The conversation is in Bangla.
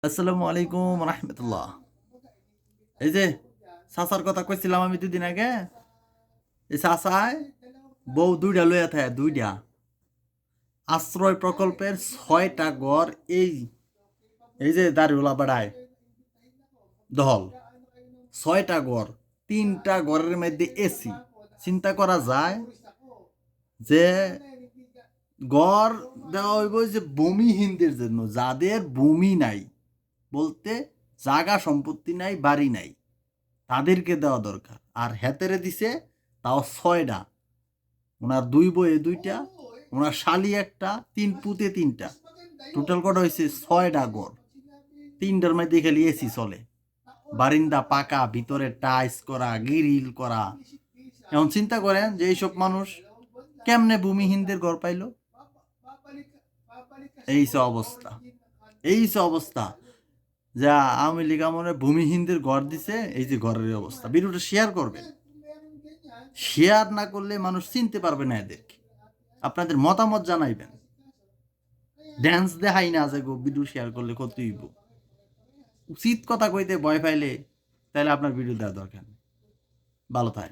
আসসালামু আলাইকুম রহমতুল্লাহ। এই যে চাচার কথা কইছিলাম আমি 2 দিন আগে, এই চাচায় বউ 2টা লইয়া থাকে, 2টা আশ্রয় প্রকল্পের 6টা ঘর। এই এই যে দাড়িওয়ালা বেড়ায় দহল 6টা ঘর, 3টা ঘরের মধ্যে এসি। চিন্তা করা যায় যে ঘর দেওয়া হইব যে ভূমিহীনদের জন্য, যাদের ভূমি নাই, বলতে জায়গা সম্পত্তি নাই, বাড়ি নাই, তাদেরকে দেওয়া দরকার। আর হেতেরে দিছে তাও 6টা। ওনার 2 বইয়ে 2টা, ওনার শালি একটা, 3 পুতে 3টা, টোটাল কটা হয়েছে 6টা ঘর। 3টার মধ্যে খালি এসি চলে, বারিন্দা পাকা, ভিতরে টাইস করা, গ্রিল করা। এখন চিন্তা করেন যে এইসব মানুষ কেমনে ভূমিহীনদের ঘর পাইল। এই সে অবস্থা, এই সে অবস্থা। যা আওয়ামী লীগ আমলে ভূমিহীনদের ঘর দিছে, এই যে ঘরের অবস্থা। ভিডিওটা শেয়ার করবেন, শেয়ার না করলে মানুষ চিনতে পারবে না এদেরকে। আপনাদের মতামত জানাইবেন। ড্যান্স দেখাই না যে গো, ভিডিও শেয়ার করলে কত হইব। উচিত কথা কইতে ভয় পাইলে তাহলে আপনার ভিডিও দেওয়ার দরকার নেই। ভালো থাকেন।